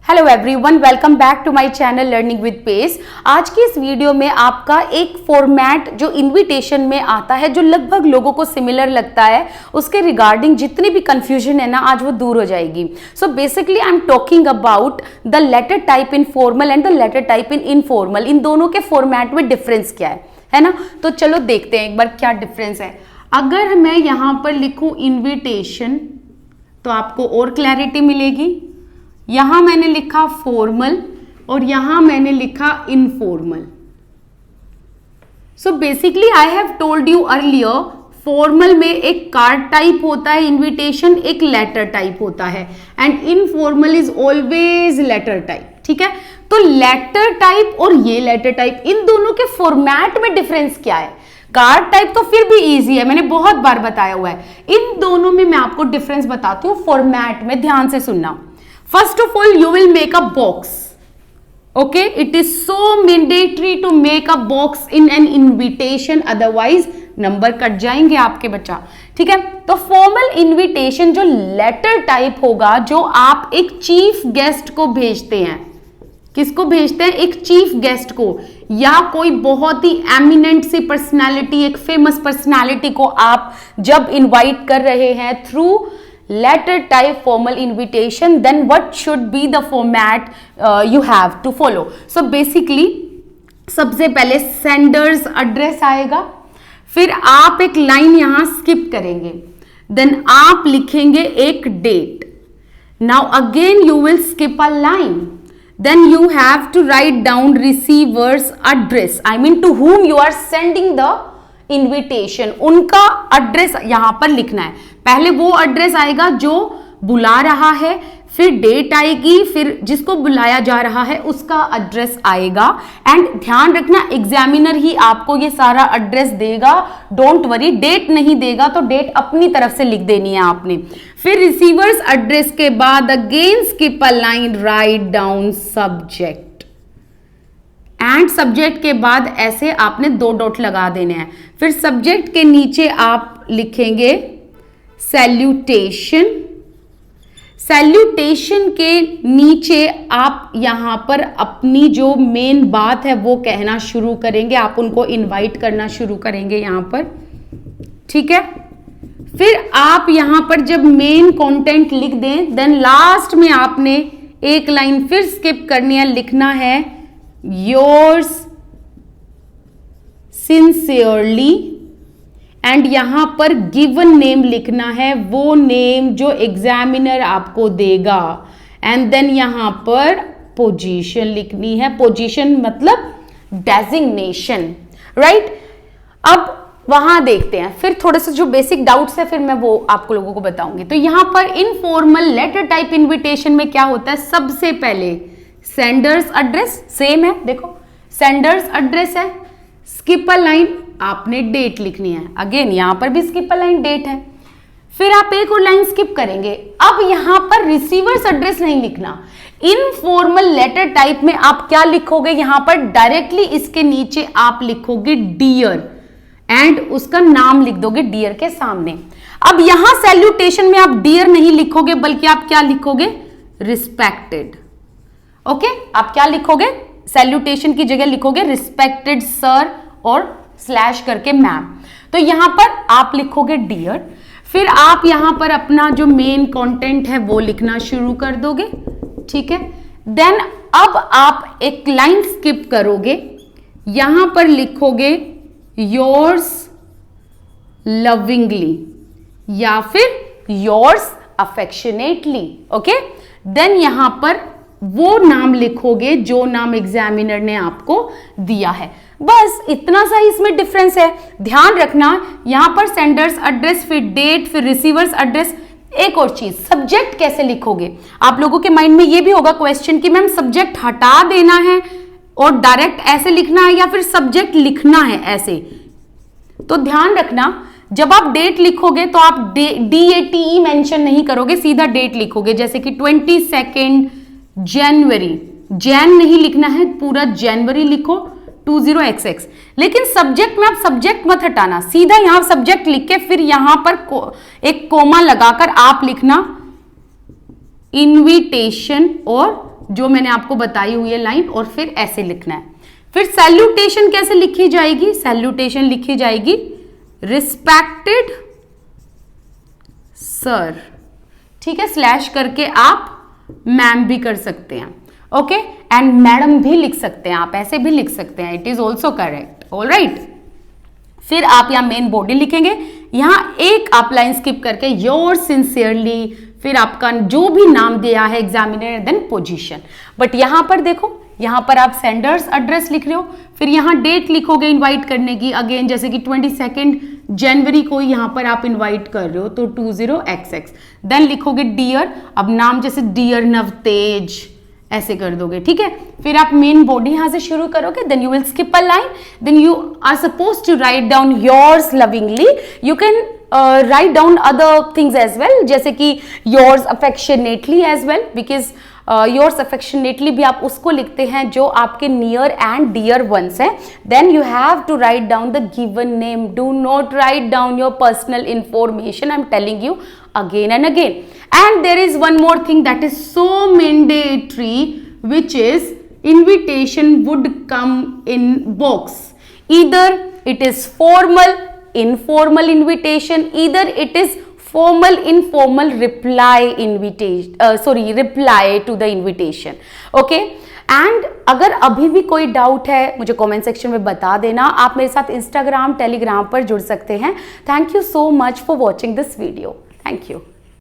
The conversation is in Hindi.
Hello everyone, welcome back to my channel learning with pace. आज की इस वीडियो में आपका एक फॉर्मेट जो इनविटेशन में आता है, जो लगभग लोगों को सिमिलर लगता है, उसके रिगार्डिंग जितनी भी कंफ्यूजन है ना, आज वो दूर हो जाएगी। So basically I am talking about the letter type in formal and the letter type in informal. इन दोनों के फॉर्मेट में डिफरेंस क्या है ना। तो चलो देखते हैं एक बार क्या डिफरेंस है। अगर मैं यहां पर लिखूं इनविटेशन तो आपको और क्लैरिटी मिलेगी। यहां मैंने लिखा फॉर्मल और यहां मैंने लिखा informal. So basically I have told you earlier, formal में एक कार्ड टाइप होता है इनविटेशन, एक लेटर टाइप होता है, and informal is always letter type. ठीक है, तो लेटर टाइप और ये लेटर टाइप, इन दोनों के फॉर्मेट में डिफरेंस क्या है। कार्ड टाइप तो फिर भी इजी है, मैंने बहुत बार बताया हुआ है। इन दोनों में मैं आपको डिफरेंस बताती हूँ फॉर्मेट में, ध्यान से सुनना। First of all, you will make a box. Okay, it is so mandatory to make a box in an invitation, otherwise number cut जाएंगे आपके बच्चा। ठीक है, तो फॉर्मल इनविटेशन जो लेटर टाइप होगा, जो आप एक चीफ गेस्ट को भेजते हैं। किसको भेजते हैं? एक चीफ गेस्ट को, या कोई बहुत ही एमिनेंट सी पर्सनालिटी, एक फेमस पर्सनालिटी को आप जब इनवाइट कर रहे हैं through letter type formal invitation, then what should be the format you have to follow? So basically सबसे पहले senders address आएगा, फिर आप एक लाइन यहां स्किप करेंगे, देन आप लिखेंगे एक date. Now again you will skip a line, then you have to write down receiver's address, I mean to whom you are sending the invitation, उनका एड्रेस यहां पर लिखना है। पहले वो एड्रेस आएगा जो बुला रहा है, फिर डेट आएगी, फिर जिसको बुलाया जा रहा है उसका एड्रेस आएगा। एंड ध्यान रखना, एग्जामिनर ही आपको ये सारा एड्रेस देगा, डोंट वरी। डेट नहीं देगा तो डेट अपनी तरफ से लिख देनी है आपने। फिर रिसीवर्स एड्रेस के बाद again skip a line, write down subject, and subject के बाद ऐसे आपने 2 डॉट लगा देने हैं। फिर सब्जेक्ट के नीचे आप लिखेंगे सैल्यूटेशन। सैल्यूटेशन के नीचे आप यहां पर अपनी जो मेन बात है वो कहना शुरू करेंगे, आप उनको इनवाइट करना शुरू करेंगे यहां पर। ठीक है, फिर आप यहां पर जब मेन कंटेंट लिख दें, देन लास्ट में आपने एक लाइन फिर स्किप करनी है, लिखना है योर्स सिंसियरली, एंड यहां पर गिवन नेम लिखना है, वो नेम जो एग्जामिनर आपको देगा, एंड देन यहां पर पोजीशन लिखनी है। पोजीशन मतलब डेजिग्नेशन, राइट। अब वहां देखते हैं, फिर थोड़े से जो बेसिक डाउट्स है फिर मैं वो आपको लोगों को बताऊंगी। तो यहां पर इनफॉर्मल लेटर टाइप इनविटेशन में क्या होता है, सबसे पहले सेंडर्स एड्रेस सेम है, देखो सेंडर्स एड्रेस है, स्किप अ लाइन, आपने डेट लिखनी है, अगेन यहां पर भी स्किप अ लाइन, डेट है। फिर आप एक और लाइन स्किप करेंगे। अब यहां पर रिसीवर्स एड्रेस नहीं लिखना। इनफॉर्मल लेटर टाइप में आप क्या लिखोगे, यहां पर डायरेक्टली इसके नीचे आप लिखोगे डियर, एंड उसका नाम लिख दोगे डियर के सामने। अब यहां सैल्यूटेशन में आप डियर नहीं लिखोगे, बल्कि आप क्या लिखोगे, रिस्पेक्टेड। ओके, आप क्या लिखोगे, सैल्यूटेशन की जगह लिखोगे रिस्पेक्टेड सर और स्लैश करके मैम। तो यहां पर आप लिखोगे डियर, फिर आप यहां पर अपना जो मेन कंटेंट है वो लिखना शुरू कर दोगे। ठीक है, देन अब आप एक लाइन स्किप करोगे, यहां पर लिखोगे योर्स लविंगली या फिर योर्स अफेक्शनेटली। ओके, देन यहां पर वो नाम लिखोगे जो नाम एग्जामिनर ने आपको दिया है। बस इतना सा इसमें डिफरेंस है। ध्यान रखना, यहां पर सेंडर्स एड्रेस, फिर डेट, फिर रिसीवर्स एड्रेस। एक और चीज, सब्जेक्ट कैसे लिखोगे। आप लोगों के माइंड में ये भी होगा क्वेश्चन कि मैम सब्जेक्ट हटा देना है और डायरेक्ट ऐसे लिखना है, या फिर सब्जेक्ट लिखना है ऐसे। तो ध्यान रखना, जब आप डेट लिखोगे तो आप DATE मेंशन नहीं करोगे, सीधा डेट लिखोगे। जैसे कि 22 जनवरी, जैन नहीं लिखना है, पूरा जनवरी लिखो 20XX। लेकिन सब्जेक्ट में आप सब्जेक्ट मत हटाना, सीधा यहां सब्जेक्ट लिख के फिर यहां पर एक कोमा लगाकर आप लिखना इनविटेशन और जो मैंने आपको बताई हुई है लाइन, और फिर ऐसे लिखना है। फिर सैल्यूटेशन कैसे लिखी जाएगी? सैल्यूटेशन लिखी जाएगी रिस्पेक्टेड सर, ठीक है, स्लैश करके आप मैम भी कर सकते हैं, ओके, एंड मैडम भी लिख सकते हैं, आप ऐसे भी लिख सकते हैं, it is also correct, alright. फिर आप यहाँ मेन बॉडी लिखेंगे, यहाँ एक आप लाइन स्किप करके योर सिंसियरली, फिर आपका जो भी नाम दिया है एग्जामिनर, देन पोजीशन। बट यहां पर देखो, यहां पर आप सेंडर्स एड्रेस लिख रहे हो, फिर यहां डेट लिखोगे इनवाइट करने की, अगेन जैसे कि 22 जनवरी को यहां पर आप इनवाइट कर रहे हो तो 20XX, देन लिखोगे डियर, अब नाम जैसे डियर नवतेज ऐसे कर दोगे, ठीक है। फिर आप मेन बॉडी यहां से शुरू करोगे, then you will skip a line, then you are suppose to write down yours lovingly, you can write down other things as well, जैसे कि yours affectionately as well, because yours affectionately भी आप उसको लिखते हैं जो आपके near and dear ones हैं। Then you have to write down the given name, do not write down your personal information, I'm telling you again and again. And there is one more thing that is so mandatory, which is invitation would come in box, either it is formal, informal invitation, either it is formal, informal reply invitation, reply to the invitation, okay। And अगर अभी भी कोई डाउट है मुझे कमेंट सेक्शन में बता देना, आप मेरे साथ इंस्टाग्राम टेलीग्राम पर जुड़ सकते हैं। Thank you so much for watching this video, thank you.